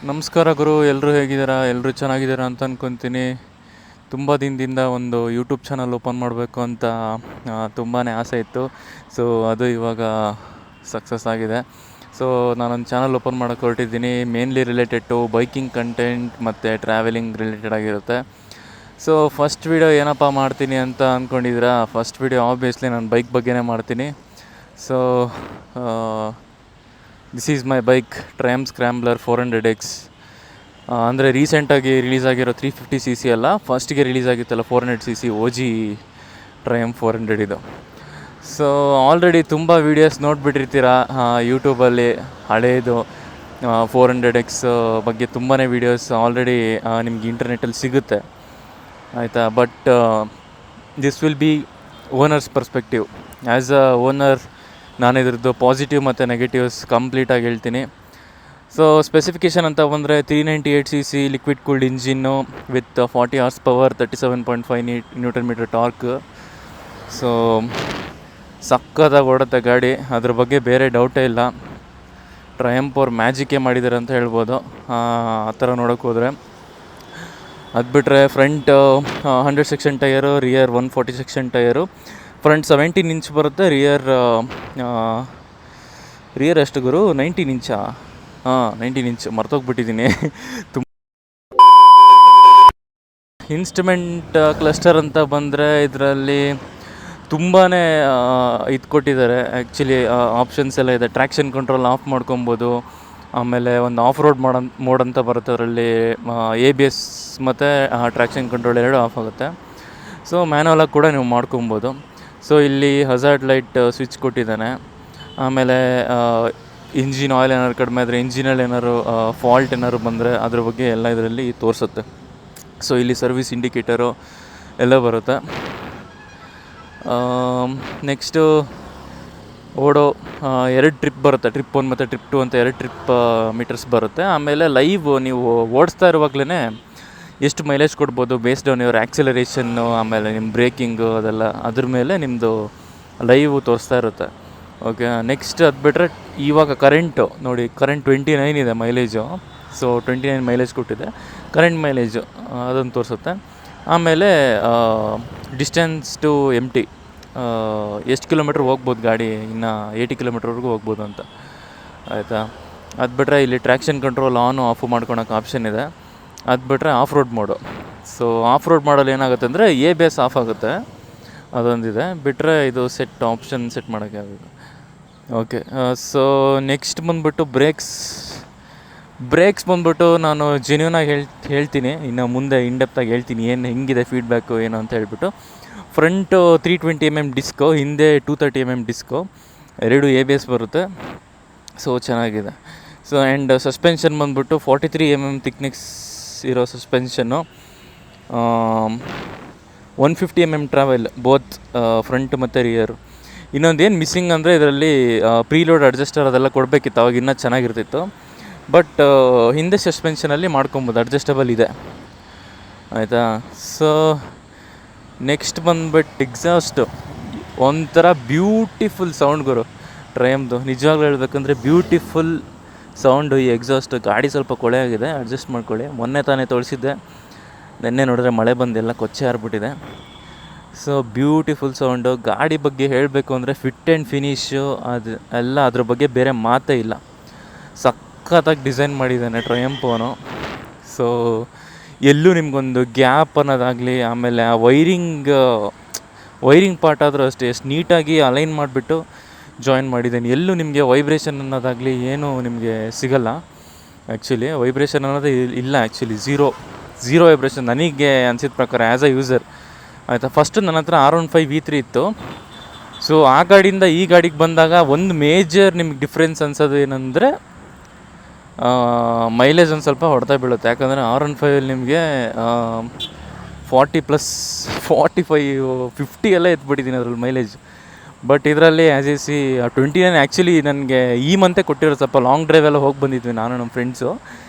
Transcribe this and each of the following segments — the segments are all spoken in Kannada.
ನಮಸ್ಕಾರ ಗುರು, ಎಲ್ಲರೂ ಹೇಗಿದ್ದೀರಾ? ಎಲ್ಲರೂ ಚೆನ್ನಾಗಿದ್ದೀರಾ ಅಂತ ಅಂದ್ಕೊತೀನಿ. ತುಂಬ ದಿನದಿಂದ ಒಂದು ಯೂಟ್ಯೂಬ್ ಚಾನಲ್ ಓಪನ್ ಮಾಡಬೇಕು ಅಂತ ತುಂಬಾ ಆಸೆ ಇತ್ತು. ಸೊ ಅದು ಇವಾಗ ಸಕ್ಸಸ್ ಆಗಿದೆ. ಸೊ ನಾನೊಂದು ಚಾನಲ್ ಓಪನ್ ಮಾಡೋಕ್ಕೆ ಹೊರಟಿದ್ದೀನಿ. Mainly related to biking content ಮತ್ತು ಟ್ರಾವೆಲಿಂಗ್ ರಿಲೇಟೆಡ್ ಆಗಿರುತ್ತೆ. ಸೊ ಫಸ್ಟ್ ವೀಡಿಯೋ ಏನಪ್ಪ ಮಾಡ್ತೀನಿ ಅಂತ ಅಂದ್ಕೊಂಡಿದ್ದೀರಾ? ಫಸ್ಟ್ ವೀಡಿಯೋ ಆಬ್ವಿಯಸ್ಲಿ ನಾನು ಬೈಕ್ ಬಗ್ಗೆನೇ ಮಾಡ್ತೀನಿ. So this is my bike, Triumph Scrambler 400X. ಅಂದರೆ ರೀಸೆಂಟಾಗಿ ರಿಲೀಸ್ ಆಗಿರೋ 350cc ಅಲ್ಲ, ಫಸ್ಟಿಗೆ ರಿಲೀಸ್ ಆಗಿತ್ತಲ್ಲ 400cc OG ಟ್ರಯಂಫ್ 400 ಇದು. ಸೊ ಆಲ್ರೆಡಿ ತುಂಬ ವೀಡಿಯೋಸ್ ನೋಡಿಬಿಟ್ಟಿರ್ತೀರ ಯೂಟ್ಯೂಬಲ್ಲಿ. ಹಳೇದು 400X ಬಗ್ಗೆ ತುಂಬಾ ವೀಡಿಯೋಸ್ ಆಲ್ರೆಡಿ ನಿಮ್ಗೆ ಇಂಟರ್ನೆಟ್ಟಲ್ಲಿ ಸಿಗುತ್ತೆ, ಆಯಿತಾ. But this will be owners perspective. As a owner ನಾನು ಇದ್ರದ್ದು ಪಾಸಿಟಿವ್ ಮತ್ತು ನೆಗೆಟಿವ್ಸ್ ಕಂಪ್ಲೀಟಾಗಿ ಹೇಳ್ತೀನಿ. ಸೊ ಸ್ಪೆಸಿಫಿಕೇಷನ್ ಅಂತ ಬಂದರೆ 398cc liquid cooled engine with 40 HP, 37.5 Nm torque. So ಸಕ್ಕತ್ತಾಗಿ ಓಡುತ್ತೆ ಗಾಡಿ, ಅದ್ರ ಬಗ್ಗೆ ಬೇರೆ ಡೌಟೇ ಇಲ್ಲ. ಟ್ರಯಂಫ್ ಅವ್ರು ಮ್ಯಾಜಿಕ್ಕೇ ಮಾಡಿದ್ದಾರೆ ಅಂತ ಹೇಳ್ಬೋದು ಆ ಥರ ನೋಡೋಕೆ ಹೋದರೆ. ಅದು ಬಿಟ್ಟರೆ front 100 section tyre, rear 140 section tyre. Front 17 inch ಬರುತ್ತೆ, ರಿಯರ್ ಎಷ್ಟು ಗುರು? 19 ಇಂಚಾ? 19 ಇಂಚ್, ಮರ್ತೋಗ್ಬಿಟ್ಟಿದ್ದೀನಿ. ಇನ್ಸ್ಟ್ರುಮೆಂಟ್ ಕ್ಲಸ್ಟರ್ ಅಂತ ಬಂದರೆ ಇದರಲ್ಲಿ ತುಂಬಾ ಇದು ಕೊಟ್ಟಿದ್ದಾರೆ. ಆ್ಯಕ್ಚುಲಿ ಆಪ್ಷನ್ಸ್ ಎಲ್ಲ ಇದೆ. ಟ್ರ್ಯಾಕ್ಷನ್ ಕಂಟ್ರೋಲ್ ಆಫ್ ಮಾಡ್ಕೊಬೋದು. ಆಮೇಲೆ ಒಂದು ಆಫ್ ರೋಡ್ ಮೋಡ್ ಅಂತ ಬರುತ್ತೆ, ಅದರಲ್ಲಿ ABS ಮತ್ತು ಟ್ರ್ಯಾಕ್ಷನ್ ಕಂಟ್ರೋಲ್ ಎರಡು ಆಫ್ ಆಗುತ್ತೆ. ಸೊ ಮ್ಯಾನುವಲಾಗಿ ಕೂಡ ನೀವು ಮಾಡ್ಕೊಬೋದು. ಸೊ ಇಲ್ಲಿ ಹಜಾರ್ಡ್ ಲೈಟ್ ಸ್ವಿಚ್ ಕೊಟ್ಟಿದ್ದಾನೆ. ಆಮೇಲೆ ಇಂಜಿನ್ ಆಯಿಲ್ ಏನಾದ್ರು ಕಡಿಮೆ ಆದರೆ, ಇಂಜಿನಲ್ಲಿ ಏನಾದ್ರು ಫಾಲ್ಟ್ ಏನಾದ್ರು ಬಂದರೆ ಅದ್ರ ಬಗ್ಗೆ ಎಲ್ಲ ಇದರಲ್ಲಿ ತೋರಿಸುತ್ತೆ. ಸೊ ಇಲ್ಲಿ ಸರ್ವಿಸ್ ಇಂಡಿಕೇಟರು ಎಲ್ಲ ಬರುತ್ತೆ. ನೆಕ್ಸ್ಟು ಓಡೋ 2 ಟ್ರಿಪ್ ಬರುತ್ತೆ, ಟ್ರಿಪ್ 1 ಮತ್ತು ಟ್ರಿಪ್ 2 ಅಂತ 2 ಟ್ರಿಪ್ ಮೀಟರ್ಸ್ ಬರುತ್ತೆ. ಆಮೇಲೆ ಲೈವ್ ನೀವು ಓಡಿಸ್ತಾ ಇರುವಾಗಲೇ ಎಷ್ಟು ಮೈಲೇಜ್ ಕೊಡ್ಬೋದು ಬೇಸ್ಡ್ ಆನ್ ಯುವರ್ ಆ್ಯಕ್ಸಿಲರೇಷನ್ನು, ಆಮೇಲೆ ನಿಮ್ಮ ಬ್ರೇಕಿಂಗು, ಅದೆಲ್ಲ ಅದ್ರ ಮೇಲೆ ನಿಮ್ಮದು ಲೈವ್ ತೋರಿಸ್ತಾ ಇರುತ್ತೆ. ಓಕೆ, ನೆಕ್ಸ್ಟ್ ಅದು ಬಿಟ್ಟರೆ ಇವಾಗ ಕರೆಂಟು ನೋಡಿ, ಕರೆಂಟ್ 29 ಇದೆ ಮೈಲೇಜು. ಸೊ 29 ಮೈಲೇಜ್ ಕೊಟ್ಟಿದೆ, ಕರೆಂಟ್ ಮೈಲೇಜು ಅದನ್ನು ತೋರಿಸುತ್ತೆ. ಆಮೇಲೆ ಡಿಸ್ಟೆನ್ಸ್ ಟು MT, ಎಷ್ಟು ಕಿಲೋಮೀಟ್ರ್ ಹೋಗ್ಬೋದು ಗಾಡಿ, ಇನ್ನು 80 ಕಿಲೋಮೀಟ್ರ್ವರೆಗೂ ಹೋಗ್ಬೋದು ಅಂತ, ಆಯಿತಾ. ಅದು ಬಿಟ್ಟರೆ ಇಲ್ಲಿ ಟ್ರ್ಯಾಕ್ಷನ್ ಕಂಟ್ರೋಲ್ ಆನು ಆಫು ಮಾಡ್ಕೊಳಕ್ಕೆ ಆಪ್ಷನ್ ಇದೆ. ಅದು ಬಿಟ್ಟರೆ of road mode. So of road ಮಾಡಲು ಏನಾಗುತ್ತೆ ಅಂದರೆ ABS ಆಫ್ ಆಗುತ್ತೆ, ಅದೊಂದಿದೆ. ಬಿಟ್ಟರೆ ಇದು ಆಪ್ಷನ್ ಸೆಟ್ ಮಾಡೋಕ್ಕೆ ಆಗುತ್ತೆ. ಓಕೆ, ನೆಕ್ಸ್ಟ್ ಬಂದುಬಿಟ್ಟು ಬ್ರೇಕ್ಸ್ ಬಂದುಬಿಟ್ಟು ನಾನು ಜೆನ್ಯೂನಾಗಿ ಹೇಳ್ತೀನಿ, ಇನ್ನು ಮುಂದೆ ಇನ್ಡೆಪ್ತಾಗಿ ಹೇಳ್ತೀನಿ ಹೆಂಗಿದೆ ಫೀಡ್ಬ್ಯಾಕು ಏನು ಅಂತ ಹೇಳ್ಬಿಟ್ಟು. ಫ್ರಂಟು 320mm ಡಿಸ್ಕು, ಹಿಂದೆ 230mm ಡಿಸ್ಕು, 2 ABS ಬರುತ್ತೆ. ಸೊ ಚೆನ್ನಾಗಿದೆ. ಸೊ ಆ್ಯಂಡ್ ಸಸ್ಪೆನ್ಷನ್ ಬಂದುಬಿಟ್ಟು 43mm ಥಿಕ್ನೆಸ್ ಇರೋ suspension, 150mm travel both front ಮತ್ತು ರಿಯರ್. ಇನ್ನೊಂದು ಏನು ಮಿಸ್ಸಿಂಗ್ ಅಂದರೆ ಇದರಲ್ಲಿ ಪ್ರೀಲೋಡ್ ಅಡ್ಜಸ್ಟರ್ ಅದೆಲ್ಲ ಕೊಡಬೇಕಿತ್ತು, ಅವಾಗ ಇನ್ನೂ ಚೆನ್ನಾಗಿರ್ತಿತ್ತು. ಬಟ್ ಹಿಂದೆ ಸಸ್ಪೆನ್ಷನಲ್ಲಿ ಮಾಡ್ಕೊಬೋದು, ಅಡ್ಜಸ್ಟಬಲ್ ಇದೆ, ಆಯಿತಾ. ಸೊ ನೆಕ್ಸ್ಟ್ ಬಂದುಬಿಟ್ಟು ಎಕ್ಸಾಸ್ಟು, ಒಂಥರ ಬ್ಯೂಟಿಫುಲ್ ಸೌಂಡ್ ಗುರು ಟ್ರಯಂಫ್ದು. ನಿಜವಾಗ್ಲೂ ಹೇಳ್ಬೇಕಂದ್ರೆ ಬ್ಯೂಟಿಫುಲ್ ಸೌಂಡು ಈ ಎಕ್ಸಾಸ್ಟ್. ಗಾಡಿ ಸ್ವಲ್ಪ ಕೊಳೆ ಆಗಿದೆ, ಅಡ್ಜಸ್ಟ್ ಮಾಡ್ಕೊಳ್ಳಿ. ಮೊನ್ನೆ ತಾನೇ ತೊಳಿಸಿದ್ದೆ, ನೆನ್ನೆ ನೋಡಿದ್ರೆ ಮಳೆ ಬಂದೆಲ್ಲ ಕೊಚ್ಚೆ ಹಾರ್ಬಿಟ್ಟಿದೆ. So beautiful sound. ಗಾಡಿ ಬಗ್ಗೆ ಹೇಳಬೇಕು ಅಂದರೆ ಫಿಟ್ ಆ್ಯಂಡ್ ಫಿನಿಶು ಅದು ಎಲ್ಲ, ಅದ್ರ ಬಗ್ಗೆ ಬೇರೆ ಮಾತೇ ಇಲ್ಲ. ಸಖತ್ತಾಗಿ ಡಿಸೈನ್ ಮಾಡಿದ್ದಾನೆ ಟ್ರಯಂಫ್ ಅವನು. ಸೊ ಎಲ್ಲೂ ನಿಮಗೊಂದು ಗ್ಯಾಪ್ ಅನ್ನೋದಾಗಲಿ, ಆಮೇಲೆ ಆ ವೈರಿಂಗ್ ಪಾರ್ಟ್ ಆದರೂ ಅಷ್ಟೇ ಎಷ್ಟು ನೀಟಾಗಿ ಅಲೈನ್ ಮಾಡಿಬಿಟ್ಟು ಜಾಯಿನ್ ಮಾಡಿದ್ದೇನೆ. ಎಲ್ಲೂ ನಿಮಗೆ ವೈಬ್ರೇಷನ್ ಅನ್ನೋದಾಗಲಿ ಏನೂ ನಿಮಗೆ ಸಿಗಲ್ಲ. ಆ್ಯಕ್ಚುಲಿ ವೈಬ್ರೇಷನ್ ಅನ್ನೋದೇ ಇಲ್ಲ, ಆ್ಯಕ್ಚುಲಿ ಝೀರೋ ವೈಬ್ರೇಷನ್ ನನಗೆ ಅನಿಸಿದ ಪ್ರಕಾರ ಆ್ಯಸ್ ಅ ಯೂಸರ್, ಆಯಿತಾ. ಫಸ್ಟು ನನ್ನ ಹತ್ರ R15 V3 ಇತ್ತು. ಸೊ ಆ ಗಾಡಿಯಿಂದ ಈ ಗಾಡಿಗೆ ಬಂದಾಗ ಒಂದು ಮೇಜರ್ ನಿಮ್ಗೆ ಡಿಫ್ರೆನ್ಸ್ ಅನ್ಸೋದು ಏನಂದರೆ ಮೈಲೇಜ್ ಒಂದು ಸ್ವಲ್ಪ ಹೊಡೆತ ಬೀಳುತ್ತೆ. ಯಾಕಂದರೆ R15 ನಿಮಗೆ 40+, 45, 50 ಎಲ್ಲ ಎತ್ಬಿಟ್ಟಿದ್ದೀನಿ ಅದ್ರಲ್ಲಿ ಮೈಲೇಜ್. ಬಟ್ ಇದರಲ್ಲಿ ಆ್ಯಸ್ ಎ ಸಿ 29 ಆ್ಯಕ್ಚುಲಿ ನನಗೆ ಈ ಮಂತೆ ಕೊಟ್ಟಿರೋದು. ಸ್ವಲ್ಪ ಲಾಂಗ್ ಡ್ರೈವ್ ಎಲ್ಲ ಹೋಗಿ ಬಂದಿದ್ವಿ ನಾನು ನಮ್ಮ ಫ್ರೆಂಡ್ಸು.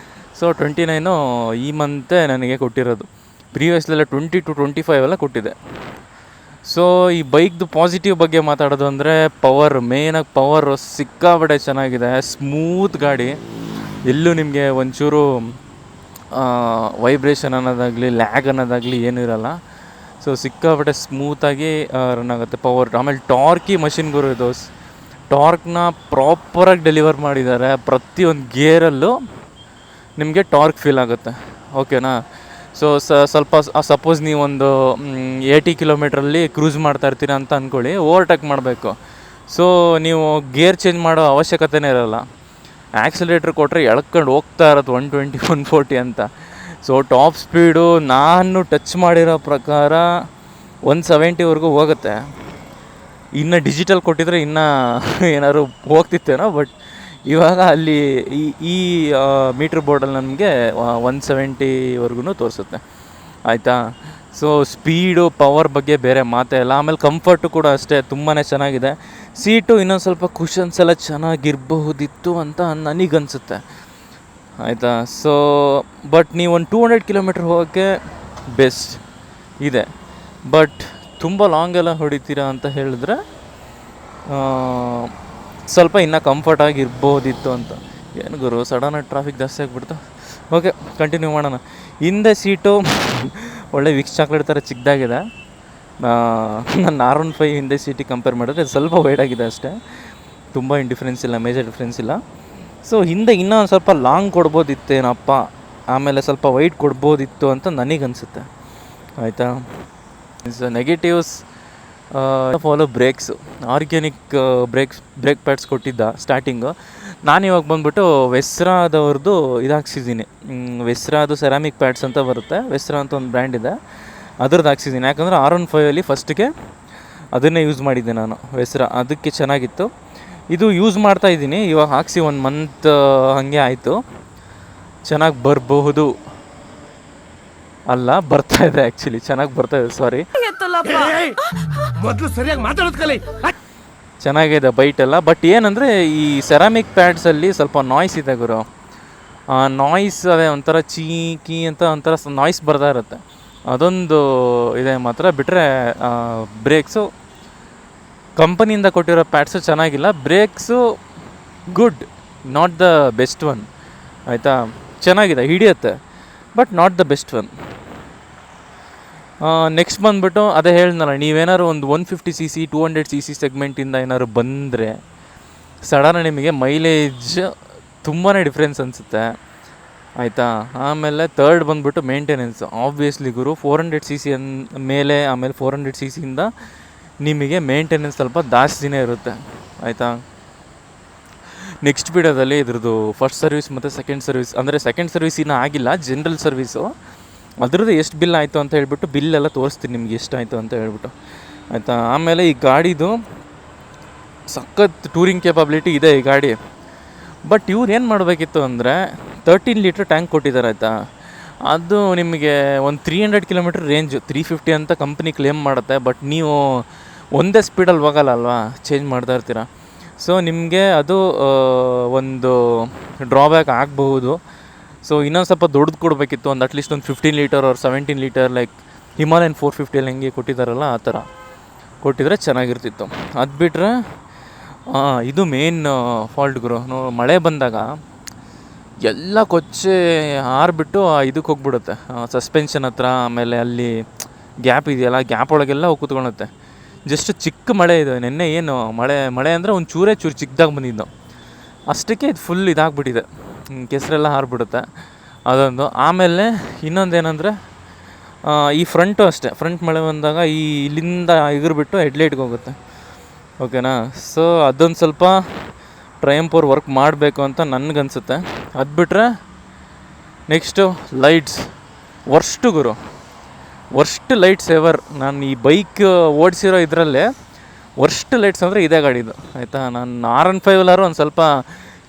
ಸೊ 29 ಈ ಮಂತೆ ನನಗೆ ಕೊಟ್ಟಿರೋದು. ಪ್ರೀವಿಯಸ್ಲೆಲ್ಲ 20 to 25 ಎಲ್ಲ ಕೊಟ್ಟಿದೆ. ಸೊ ಈ ಬೈಕ್ದು ಪಾಸಿಟಿವ್ ಬಗ್ಗೆ ಮಾತಾಡೋದು ಅಂದರೆ ಮೇಯ್ನಾಗಿ ಪವರು ಸಿಕ್ಕಾಪಟ್ಟೆ ಚೆನ್ನಾಗಿದೆ. ಸ್ಮೂತ್ ಗಾಡಿ, ಎಲ್ಲೂ ನಿಮಗೆ ಒಂಚೂರು ವೈಬ್ರೇಷನ್ ಅನ್ನೋದಾಗಲಿ ಲ್ಯಾಗ್ ಅನ್ನೋದಾಗಲಿ ಏನೂ ಇರೋಲ್ಲ. ಸೊ ಸಿಕ್ಕಾಪಟ್ಟೆ ಸ್ಮೂತಾಗಿ ರನ್ ಆಗುತ್ತೆ. ಪವರ್ ಆಮೇಲೆ ಟಾರ್ಕಿ ಮಷಿನ್ ಗುರು ಇದು. ಟಾರ್ಕ್ನ ಪ್ರಾಪರಾಗಿ ಡೆಲಿವರ್ ಮಾಡಿದ್ದಾರೆ. ಪ್ರತಿಯೊಂದು ಗೇರಲ್ಲೂ ನಿಮಗೆ ಟಾರ್ಕ್ ಫೀಲ್ ಆಗುತ್ತೆ. ಓಕೆನಾ. ಸೊ ಸ್ವಲ್ಪ ಸಪೋಸ್ ನೀವೊಂದು 80 ಕಿಲೋಮೀಟ್ರಲ್ಲಿ ಕ್ರೂಸ್ ಮಾಡ್ತಾ ಇರ್ತೀರ ಅಂತ ಅಂದ್ಕೊಳ್ಳಿ, ಓವರ್ಟೇಕ್ ಮಾಡಬೇಕು. ಸೊ ನೀವು ಗೇರ್ ಚೇಂಜ್ ಮಾಡೋ ಅವಶ್ಯಕತೆನೇ ಇರೋಲ್ಲ. ಆ್ಯಕ್ಸಿಲೇಟ್ರ್ ಕೊಟ್ಟರೆ ಎಳ್ಕೊಂಡು ಹೋಗ್ತಾ ಇರೋದು 120 140 ಅಂತ. ಸೊ ಟಾಪ್ ಸ್ಪೀಡು ನಾನು ಟಚ್ ಮಾಡಿರೋ ಪ್ರಕಾರ 170ವರೆಗೂ ಹೋಗುತ್ತೆ. ಇನ್ನು ಡಿಜಿಟಲ್ ಕೊಟ್ಟಿದ್ರೆ ಇನ್ನೂ ಏನಾದ್ರು ಹೋಗ್ತಿತ್ತೇನೋ. ಬಟ್ ಇವಾಗ ಅಲ್ಲಿ ಈ ಮೀಟ್ರ್ ಬೋರ್ಡಲ್ಲಿ ನಮಗೆ 170ವರೆಗೂ ತೋರಿಸುತ್ತೆ. ಆಯಿತಾ. ಸೊ ಸ್ಪೀಡು ಪವರ್ ಬಗ್ಗೆ ಬೇರೆ ಮಾತೇ ಇಲ್ಲ. ಆಮೇಲೆ ಕಂಫರ್ಟು ಕೂಡ ಅಷ್ಟೇ ತುಂಬಾ ಚೆನ್ನಾಗಿದೆ. ಸೀಟು ಇನ್ನೊಂದು ಸ್ವಲ್ಪ ಕುಷನ್ಸ್ ಎಲ್ಲ ಚೆನ್ನಾಗಿರಬಹುದಿತ್ತು ಅಂತ ನನಗನ್ಸುತ್ತೆ. ಆಯಿತಾ. ಸೊ ಬಟ್ ನೀವು ಒಂದು 200 ಕಿಲೋಮೀಟ್ರ್ ಹೋಗೋಕ್ಕೆ ಬೆಸ್ಟ್ ಇದೆ. ಬಟ್ ತುಂಬ ಲಾಂಗ್ ಎಲ್ಲ ಹೊಡಿತೀರಾ ಅಂತ ಹೇಳಿದ್ರೆ ಸ್ವಲ್ಪ ಇನ್ನೂ ಕಂಫರ್ಟಾಗಿ ಇರ್ಬೋದಿತ್ತು ಅಂತ. ಏನು ಗುರು ಸಡನ್ನಾಗಿ ಟ್ರಾಫಿಕ್ ಜಾಸ್ತಿ ಆಗಿಬಿಡ್ತು. ಓಕೆ, ಕಂಟಿನ್ಯೂ ಮಾಡೋಣ. ಹಿಂದೆ ಸೀಟು ಒಳ್ಳೆ ವಿಕ್ಸ್ ಚಾಕ್ಲೇಟ್ ಥರ ಚಿಕ್ಕದಾಗಿದೆ. ನನ್ನ R15 ಹಿಂದೆ ಸೀಟಿಗೆ ಕಂಪೇರ್ ಮಾಡಿದ್ರೆ ಸ್ವಲ್ಪ ವೈಡಾಗಿದೆ ಅಷ್ಟೇ. ತುಂಬ ಏನು ಡಿಫ್ರೆನ್ಸ್ ಇಲ್ಲ, ಮೇಜರ್ ಡಿಫ್ರೆನ್ಸ್ ಇಲ್ಲ. ಸೊ ಹಿಂದೆ ಇನ್ನೂ ಒಂದು ಸ್ವಲ್ಪ ಲಾಂಗ್ ಕೊಡ್ಬೋದಿತ್ತೇನಪ್ಪ, ಆಮೇಲೆ ಸ್ವಲ್ಪ ವೈಡ್ ಕೊಡ್ಬೋದಿತ್ತು ಅಂತ ನನಗನ್ಸುತ್ತೆ. ಆಯಿತಾ. Negatives follow brakes. Organic brake pads ಕೊಟ್ಟಿದ್ದ ಸ್ಟಾರ್ಟಿಂಗು. ನಾನಿವಾಗ ಬಂದುಬಿಟ್ಟು ವೆಸ್ರಾದವ್ರದ್ದು ಇದು ಹಾಕ್ಸಿದ್ದೀನಿ. ವೆಸ್ರಾದು ಸೆರಾಮಿಕ್ ಪ್ಯಾಡ್ಸ್ ಅಂತ ಬರುತ್ತೆ. ವೆಸ್ರಾ ಅಂತ ಒಂದು ಬ್ರ್ಯಾಂಡ್ ಇದೆ, ಅದ್ರದ್ದು ಹಾಕ್ಸಿದ್ದೀನಿ. ಯಾಕಂದರೆ R15 ಫಸ್ಟಿಗೆ ಅದನ್ನೇ ಯೂಸ್ ಮಾಡಿದ್ದೆ ನಾನು, ವೆಸ್ರಾ. ಅದಕ್ಕೆ ಚೆನ್ನಾಗಿತ್ತು. ಇದು ಯೂಸ್ ಮಾಡ್ತಾಯಿದ್ದೀನಿ ಇವಾಗ. ಹಾಕ್ಸಿ 1 ಮಂತ್ ಹಾಗೆ ಆಯಿತು. ಚೆನ್ನಾಗಿ ಬರಬಹುದು ಅಲ್ಲ, ಬರ್ತಾಯಿದೆ. ಆ್ಯಕ್ಚುಲಿ ಚೆನ್ನಾಗಿ ಬರ್ತಾಯಿದೆ. ಸಾರಿ, ಮೊದಲು ಸರಿಯಾಗಿ ಮಾತಾಡೋದು ಕಲಿ. ಚೆನ್ನಾಗಿದೆ ಬೈಟೆಲ್ಲ. ಬಟ್ ಏನಂದರೆ ಈ ಸೆರಾಮಿಕ್ ಪ್ಯಾಡ್ಸಲ್ಲಿ ಸ್ವಲ್ಪ ನಾಯ್ಸ್ ಇದೆ ಗುರು. ನಾಯ್ಸ್ ಅದೇ ಒಂಥರ ಚೀಕಿ ಅಂತ ಒಂಥರ ನಾಯ್ಸ್ ಬರ್ತಾ ಇರುತ್ತೆ. ಅದೊಂದು ಇದೆ ಮಾತ್ರ. ಬಿಟ್ಟರೆ ಬ್ರೇಕ್ಸು ಕಂಪನಿಯಿಂದ ಕೊಟ್ಟಿರೋ ಪ್ಯಾಡ್ಸು ಚೆನ್ನಾಗಿಲ್ಲ. Brakes good, not the best one. ಆಯಿತಾ. ಚೆನ್ನಾಗಿದೆ, ಹಿಡಿಯುತ್ತೆ, but not the best one. Next ಬಂದುಬಿಟ್ಟು ಅದೇ ಹೇಳಿದ್ನಲ್ಲ, ನೀವೇನಾದ್ರು ಒಂದು 150cc 200cc ಸೆಗ್ಮೆಂಟಿಂದ ಏನಾದ್ರು ಬಂದರೆ ಸಡನ್ ನಿಮಗೆ ಮೈಲೇಜ್ ತುಂಬಾ ಡಿಫ್ರೆನ್ಸ್ ಅನಿಸುತ್ತೆ. ಆಯಿತಾ. ಆಮೇಲೆ ಥರ್ಡ್ ಬಂದುಬಿಟ್ಟು ಮೇಂಟೆನೆನ್ಸ್. ಆಬ್ವಿಯಸ್ಲಿ ಗುರು 400cc ಮೇಲೆ, ಆಮೇಲೆ 400ccಯಿಂದ ನಿಮಗೆ ಮೇಂಟೆನೆನ್ಸ್ ಸ್ವಲ್ಪ ಜಾಸ್ತಿನೇ ಇರುತ್ತೆ. ಆಯಿತಾ. ನೆಕ್ಸ್ಟ್ ವಿಡಿಯೋದಲ್ಲಿ ಇದ್ರದ್ದು ಫಸ್ಟ್ ಸರ್ವಿಸ್ ಮತ್ತು ಸೆಕೆಂಡ್ ಸರ್ವಿಸ್, ಅಂದರೆ ಸೆಕೆಂಡ್ ಸರ್ವಿಸ್ ಇನ್ನೂ ಆಗಿಲ್ಲ, ಜನರಲ್ ಸರ್ವಿಸು, ಅದ್ರದ್ದು ಎಷ್ಟು ಬಿಲ್ ಆಯಿತು ಅಂತ ಹೇಳ್ಬಿಟ್ಟು ಬಿಲ್ಲೆಲ್ಲ ತೋರಿಸ್ತೀನಿ ನಿಮ್ಗೆ ಎಷ್ಟಾಯಿತು ಅಂತ ಹೇಳ್ಬಿಟ್ಟು. ಆಯಿತಾ. ಆಮೇಲೆ ಈ ಗಾಡಿದು ಸಖತ್ ಟೂರಿಂಗ್ ಕೇಪಬಿಲಿಟಿ ಇದೆ ಈ ಗಾಡಿ. ಬಟ್ ಇವ್ರು ಏನು ಮಾಡಬೇಕಿತ್ತು ಅಂದರೆ 13 ಲೀಟ್ರ್ ಟ್ಯಾಂಕ್ ಕೊಟ್ಟಿದ್ದಾರೆ. ಆಯಿತಾ. ಅದು ನಿಮಗೆ ಒಂದು 300 ಕಿಲೋಮೀಟ್ರ್ ರೇಂಜು, 350 ಅಂತ ಕಂಪ್ನಿ ಕ್ಲೇಮ್ ಮಾಡುತ್ತೆ. ಬಟ್ ನೀವು ಒಂದೇ ಸ್ಪೀಡಲ್ಲಿ ಹೋಗಲ್ಲ ಅಲ್ವಾ, ಚೇಂಜ್ ಮಾಡ್ತಾ ಇರ್ತೀರ. ಸೊ ನಿಮಗೆ ಅದು ಒಂದು ಡ್ರಾಬ್ಯಾಕ್ ಆಗಬಹುದು. ಸೊ ಇನ್ನೊಂದು ಸ್ವಲ್ಪ ದೊಡ್ಡದು ಕೊಡಬೇಕಿತ್ತು. ಒಂದು ಅಟ್ಲೀಸ್ಟ್ ಒಂದು 15 ಲೀಟರ್ ಅವ್ರು 17 ಲೀಟರ್ ಲೈಕ್ ಹಿಮಾಲಯನ್ 450 ಹೆಂಗೆ ಕೊಟ್ಟಿದ್ದಾರಲ್ಲ ಆ ಥರ ಕೊಟ್ಟಿದ್ರೆ ಚೆನ್ನಾಗಿರ್ತಿತ್ತು. ಅದು ಬಿಟ್ಟರೆ ಇದು ಮೇನ್ ಫಾಲ್ಟ್ ಗುರು. ಮಳೆ ಬಂದಾಗ ಎಲ್ಲ ಕೊಚ್ಚೆ ಹಾರಿಬಿಟ್ಟು ಇದಕ್ಕೆ ಹೋಗ್ಬಿಡುತ್ತೆ, ಸಸ್ಪೆನ್ಷನ್ ಹತ್ರ. ಆಮೇಲೆ ಅಲ್ಲಿ ಗ್ಯಾಪ್ ಇದೆಯಲ್ಲ, ಗ್ಯಾಪ್ ಒಳಗೆಲ್ಲ ಹೋಗಿ ಕೂತ್ಕೊಳುತ್ತೆ. ಜಸ್ಟ್ ಚಿಕ್ಕ ಮಳೆ ಇದೆ. ನೆನ್ನೆ ಏನು ಮಳೆ ಅಂದರೆ ಒಂದು ಚೂರು ಚಿಕ್ಕದಾಗಿ ಬಂದಿದ್ದು, ಅಷ್ಟಕ್ಕೆ ಇದು ಫುಲ್ ಇದಾಗ್ಬಿಟ್ಟಿದೆ, ಕೆಸರೆಲ್ಲ ಹಾರಿಬಿಡುತ್ತೆ. ಅದೊಂದು. ಆಮೇಲೆ ಇನ್ನೊಂದೇನೆಂದರೆ ಈ ಫ್ರಂಟು ಅಷ್ಟೇ. ಫ್ರಂಟ್ ಮಳೆ ಬಂದಾಗ ಇಲ್ಲಿಂದ ಎಗರ್ಬಿಟ್ಟು ಹೆಡ್ಲೈಟ್ಗೆ ಹೋಗುತ್ತೆ. ಓಕೆನಾ. ಸೊ ಅದೊಂದು ಸ್ವಲ್ಪ ಟ್ರಯಂಪ್ ಅವ್ರು ವರ್ಕ್ ಮಾಡಬೇಕು ಅಂತ ನನಗನ್ಸುತ್ತೆ. ಅದು ಬಿಟ್ಟರೆ ನೆಕ್ಸ್ಟು ಲೈಟ್ಸ್ ವರ್ಸ್ಟು ಗುರು, ವರ್ಸ್ಟ್ ಲೈಟ್ ಸೇವರ್. ನಾನು ಈ ಬೈಕ್ ಓಡಿಸಿರೋ ಇದರಲ್ಲೇ ವರ್ಸ್ಟ್ ಲೈಟ್ಸ್ ಅಂದರೆ ಇದೇ ಗಾಡಿದು. ಆಯಿತಾ. ನಾನು R15 ಒಂದು ಸ್ವಲ್ಪ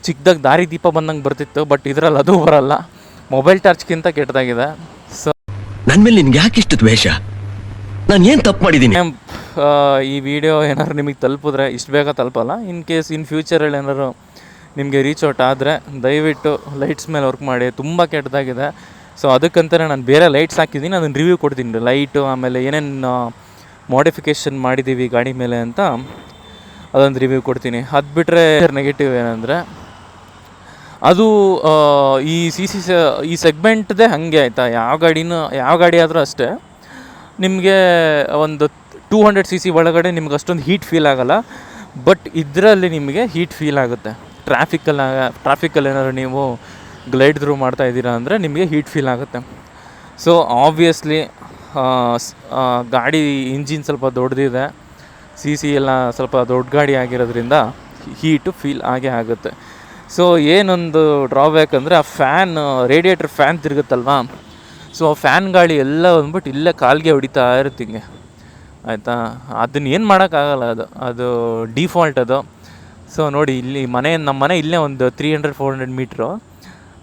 ಚಿಕ್ಕದಾಗಿ ದಾರಿ ದೀಪ ಬಂದಂಗೆ ಬರ್ತಿತ್ತು. ಬಟ್ ಇದರಲ್ಲಿ ಅದು ಬರಲ್ಲ, ಮೊಬೈಲ್ ಟಾರ್ಚ್ಗಿಂತ ಕೆಟ್ಟದಾಗಿದೆ. ಸೊ ನನ್ನ ಮೇಲೆ ನಿನ್ಗೆ ಯಾಕೆ ಇಷ್ಟು ದ್ವೇಷ? ನಾನು ಏನು ತಪ್ಪು ಮಾಡಿದ್ದೀನಿ? ಈ ವಿಡಿಯೋ ಏನಾದ್ರು ನಿಮಗೆ ತಲುಪಿದ್ರೆ, ಇಷ್ಟು ಬೇಗ ತಲುಪಲ್ಲ, ಇನ್ ಕೇಸ್ ಇನ್ ಫ್ಯೂಚರಲ್ಲಿ ಏನಾದ್ರು ನಿಮಗೆ ರೀಚ್ ಔಟ್ ಆದರೆ ದಯವಿಟ್ಟು ಲೈಟ್ಸ್ ಮೇಲೆ ವರ್ಕ್ ಮಾಡಿ. ತುಂಬ ಕೆಟ್ಟದಾಗಿದೆ. ಸೊ ಅದಕ್ಕಂತಲೇ ನಾನು ಬೇರೆ ಲೈಟ್ಸ್ ಹಾಕಿದ್ದೀನಿ, ಅದನ್ನು ರಿವ್ಯೂ ಕೊಡ್ತೀನಿ. ಲೈಟು ಆಮೇಲೆ ಏನೇನು ಮಾಡಿಫಿಕೇಷನ್ ಮಾಡಿದ್ದೀವಿ ಗಾಡಿ ಮೇಲೆ ಅಂತ ಅದೊಂದು ರಿವ್ಯೂ ಕೊಡ್ತೀನಿ. ಅದು ಬಿಟ್ಟರೆ ನೆಗೆಟಿವ್ ಏನಂದರೆ ಅದು ಈ ಈ ಸೆಗ್ಮೆಂಟ್ದೇ ಹಾಗೆ ಆಯಿತಾ, ಯಾವ ಗಾಡಿ ಆದರೂ ಅಷ್ಟೇ ನಿಮಗೆ ಒಂದು 200 cc ಒಳಗಡೆ ನಿಮ್ಗೆ ಅಷ್ಟೊಂದು ಹೀಟ್ ಫೀಲ್ ಆಗೋಲ್ಲ. ಬಟ್ ಇದರಲ್ಲಿ ನಿಮಗೆ ಹೀಟ್ ಫೀಲ್ ಆಗುತ್ತೆ. ಟ್ರಾಫಿಕಲ್ಲಿ ಏನಾದ್ರು ನೀವು ಗ್ಲೈಡ್ ಥ್ರೂ ಮಾಡ್ತಾ ಇದ್ದೀರಾ ಅಂದರೆ ನಿಮಗೆ ಹೀಟ್ ಫೀಲ್ ಆಗುತ್ತೆ. ಸೊ ಆಬ್ವಿಯಸ್ಲಿ ಗಾಡಿ ಇಂಜಿನ್ ಸ್ವಲ್ಪ ದೊಡ್ಡದಿದೆ, ಸಿ ಎಲ್ಲ ಸ್ವಲ್ಪ ದೊಡ್ಡ ಗಾಡಿ ಆಗಿರೋದ್ರಿಂದ ಹೀಟು ಫೀಲ್ ಆಗೇ ಆಗುತ್ತೆ. ಸೊ ಏನೊಂದು ಡ್ರಾಬ್ಯಾಕ್ ಅಂದರೆ ಆ ರೇಡಿಯೇಟರ್ ಫ್ಯಾನ್ ತಿರುಗುತ್ತಲ್ವಾ, ಸೊ ಆ ಫ್ಯಾನ್ ಗಾಳಿ ಎಲ್ಲ ಬಂದ್ಬಿಟ್ಟು ಇಲ್ಲೇ ಕಾಲಿಗೆ ಹೊಡಿತಾ ಇರುತ್ತೀಗೆ ಆಯಿತಾ. ಅದನ್ನ ಏನು ಮಾಡೋಕ್ಕಾಗಲ್ಲ, ಅದು ಡಿಫಾಲ್ಟ್ ಅದು. ಸೊ ನೋಡಿ, ನಮ್ಮ ಮನೆ ಇಲ್ಲೇ ಒಂದು 300-400 ಮೀಟ್ರು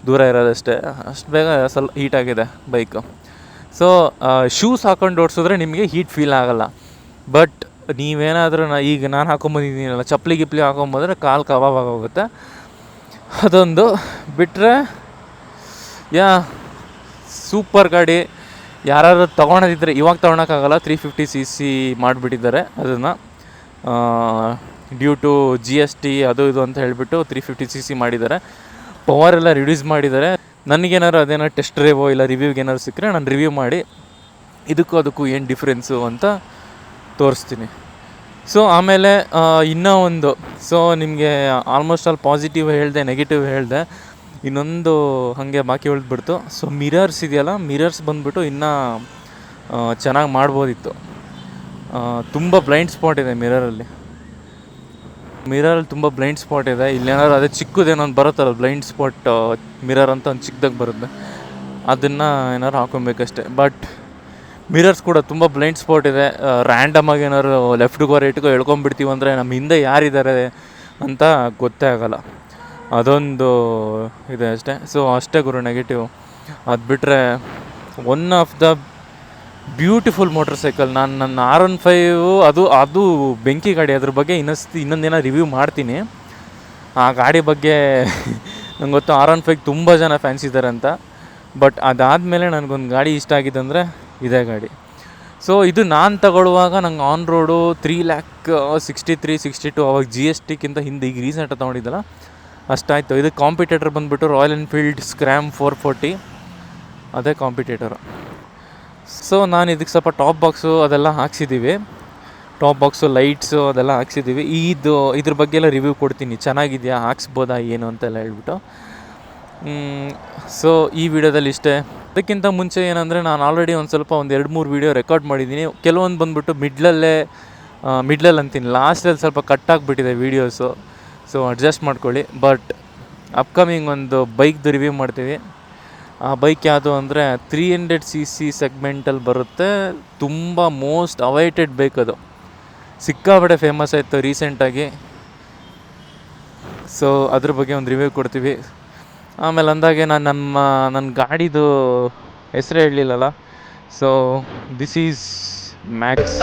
ದೂರ ಇರೋದಷ್ಟೇ, ಅಷ್ಟು ಬೇಗ ಸ್ವಲ್ಪ ಹೀಟಾಗಿದೆ ಬೈಕು. ಸೊ ಶೂಸ್ ಹಾಕೊಂಡು ಓಡಿಸಿದ್ರೆ ನಿಮಗೆ ಹೀಟ್ ಫೀಲ್ ಆಗೋಲ್ಲ. ಬಟ್ ನೀವೇನಾದರೂ ಈಗ ನಾನು ಹಾಕೊಂಬಂದಿದ್ದೀನಲ್ಲ, ಚಪ್ಪಲಿ ಹಾಕೊಂಬಂದ್ರೆ ಕಾಲು ಕಬಾಬ್ ಆಗೋಗುತ್ತೆ. ಅದೊಂದು ಬಿಟ್ಟರೆ ಸೂಪರ್ ಗಾಡಿ. ಯಾರಾದ್ರು ತೊಗೊಳೋದಿದ್ದರೆ ಇವಾಗ ತೊಗೊಳಕ್ಕಾಗಲ್ಲ, 350 cc ಮಾಡಿಬಿಟ್ಟಿದ್ದಾರೆ ಅದನ್ನು. ಡ್ಯೂ ಟು GST ಅದು ಇದು ಅಂತ ಹೇಳಿಬಿಟ್ಟು 350 cc ಮಾಡಿದ್ದಾರೆ. ಪವರೆಲ್ಲ ರಿಡ್ಯೂಸ್ ಮಾಡಿದ್ದಾರೆ. ನನಗೇನಾದ್ರು ಅದೇನಾದ್ರು ಟೆಸ್ಟ್ ಡ್ರೈವೋ ಇಲ್ಲ ರಿವ್ಯೂಗೆ ಏನಾದ್ರು ಸಿಕ್ಕರೆ ನಾನು ರಿವ್ಯೂ ಮಾಡಿ ಅದಕ್ಕೂ ಏನು ಡಿಫ್ರೆನ್ಸು ಅಂತ ತೋರಿಸ್ತೀನಿ. ಸೊ ಆಮೇಲೆ ಇನ್ನೂ ಒಂದು, ಸೊ ನಿಮಗೆ ಆಲ್ಮೋಸ್ಟ್ ಆಲ್ ಪಾಸಿಟಿವ್ ಹೇಳಿದೆ, ನೆಗೆಟಿವ್ ಹೇಳಿದೆ, ಇನ್ನೊಂದು ಹಾಗೆ ಬಾಕಿ ಉಳಿದ್ಬಿಡ್ತು. ಸೊ ಮಿರರ್ಸ್ ಇದೆಯಲ್ಲ, ಮಿರರ್ಸ್ ಬಂದುಬಿಟ್ಟು ಇನ್ನೂ ಚೆನ್ನಾಗಿ ಮಾಡ್ಬೋದಿತ್ತು. ತುಂಬ ಬ್ಲೈಂಡ್ ಸ್ಪಾಟ್ ಇದೆ ಮಿರರಲ್ಲಿ ತುಂಬ ಬ್ಲೈಂಡ್ ಸ್ಪಾಟ್ ಇದೆ. ಇಲ್ಲೇನಾದ್ರು ಅದೇ ಚಿಕ್ಕದೇನೊಂದು ಬರುತ್ತಲ್ಲ ಬ್ಲೈಂಡ್ ಸ್ಪಾಟ್ ಮಿರರ್ ಅಂತ ಒಂದು ಚಿಕ್ಕದಾಗಿ ಬರುತ್ತೆ, ಅದನ್ನು ಏನಾದ್ರು ಹಾಕೊಬೇಕಷ್ಟೆ. ಬಟ್ ಮಿರರ್ಸ್ ಕೂಡ ತುಂಬ ಬ್ಲೈಂಡ್ ಸ್ಪಾಟ್ ಇದೆ. ರ್ಯಾಂಡಮಾಗಿ ಏನಾದ್ರು ಲೆಫ್ಟ್ಗೋ ರೈಟ್ಗೋ ಎಳ್ಕೊಂಬಿಡ್ತೀವಿ ಅಂದರೆ ನಮ್ಮ ಹಿಂದೆ ಯಾರಿದ್ದಾರೆ ಅಂತ ಗೊತ್ತೇ ಆಗೋಲ್ಲ. ಅದೊಂದು ಇದೆ ಅಷ್ಟೇ. ಸೊ ಅಷ್ಟೇ ಗುರು ನೆಗೆಟಿವ್. ಅದು ಬಿಟ್ಟರೆ one of the beautiful motor cycle. ನನ್ನ R15 ಅದು ಬೆಂಕಿ ಗಾಡಿ. ಅದ್ರ ಬಗ್ಗೆ ಇನ್ನೊಂದೇನೋ ರಿವ್ಯೂ ಮಾಡ್ತೀನಿ. ಆ ಗಾಡಿ ಬಗ್ಗೆ ನಂಗೆ ಗೊತ್ತು, R15 ತುಂಬ ಜನ ಫ್ಯಾನ್ಸ್ ಇದ್ದಾರೆ ಅಂತ. ಬಟ್ ಅದಾದಮೇಲೆ ನನಗೊಂದು ಗಾಡಿ ಇಷ್ಟ ಆಗಿದ್ದಂದರೆ ಇದೇ ಗಾಡಿ. ಸೊ ಇದು ನಾನು ತಗೊಳ್ಳುವಾಗ ನಂಗೆ ಆನ್ ರೋಡು 3,63,62 ಅವಾಗ GSTಕ್ಕಿಂತ ಹಿಂದೆ, ಈಗ ರೀಸೆಂಟಾಗಿ ತೊಗೊಂಡಿದ್ದಲ್ಲ ಅಷ್ಟಾಯಿತು. ಇದು ಕಾಂಪಿಟೇಟರ್ ಬಂದುಬಿಟ್ಟು ರಾಯಲ್ ಎನ್ಫೀಲ್ಡ್ ಸ್ಕ್ರ್ಯಾಮ್ 440, ಅದೇ ಕಾಂಪಿಟೇಟರು. ಸೊ ನಾನು ಇದಕ್ಕೆ ಸ್ವಲ್ಪ ಟಾಪ್ ಬಾಕ್ಸು ಅದೆಲ್ಲ ಹಾಕ್ಸಿದ್ದೀವಿ, ಟಾಪ್ ಬಾಕ್ಸು ಲೈಟ್ಸು ಅದೆಲ್ಲ ಹಾಕ್ಸಿದ್ದೀವಿ. ಇದ್ರ ಬಗ್ಗೆ ಎಲ್ಲ ರಿವ್ಯೂ ಕೊಡ್ತೀನಿ, ಚೆನ್ನಾಗಿದೆಯಾ, ಹಾಕ್ಸ್ಬೋದಾ ಏನು ಅಂತೆಲ್ಲ ಹೇಳ್ಬಿಟ್ಟು. ಸೊ ಈ ವಿಡಿಯೋದಲ್ಲಿ ಇಷ್ಟೇ. ಅದಕ್ಕಿಂತ ಮುಂಚೆ ಏನಂದರೆ, ನಾನು ಆಲ್ರೆಡಿ ಒಂದು 2-3 ವೀಡಿಯೋ ರೆಕಾರ್ಡ್ ಮಾಡಿದ್ದೀನಿ. ಕೆಲವೊಂದು ಬಂದುಬಿಟ್ಟು ಮಿಡ್ಲಲ್ಲಿ ಅಂತೀನಿ, ಲಾಸ್ಟಲ್ಲಿ ಸ್ವಲ್ಪ ಕಟ್ಟಾಗಿಬಿಟ್ಟಿದೆ ವೀಡಿಯೋಸು. ಸೊ ಅಡ್ಜಸ್ಟ್ ಮಾಡ್ಕೊಳ್ಳಿ. ಬಟ್ ಅಪ್ಕಮಿಂಗ್ ಒಂದು ಬೈಕ್ದು ರಿವ್ಯೂ ಮಾಡ್ತೀವಿ. ಆ ಬೈಕ್ ಯಾವುದು ಅಂದರೆ 300 cc ಸೆಗ್ಮೆಂಟಲ್ಲಿ ಬರುತ್ತೆ. ತುಂಬ ಮೋಸ್ಟ್ ಅವೈಟೆಡ್ ಬೈಕ್ ಅದು, ಸಿಕ್ಕಾಪಟ್ಟೆ ಫೇಮಸ್ ಆಯಿತು ರೀಸೆಂಟಾಗಿ. ಸೊ ಅದ್ರ ಬಗ್ಗೆ ಒಂದು ರಿವ್ಯೂ ಕೊಡ್ತೀವಿ. ಆಮೇಲೆ ಅಂದಾಗೆ ನಾನು ನನ್ನ ಗಾಡಿದು ಹೆಸರು ಹೇಳಲಿಲ್ಲಲ್ಲ. So this is Max.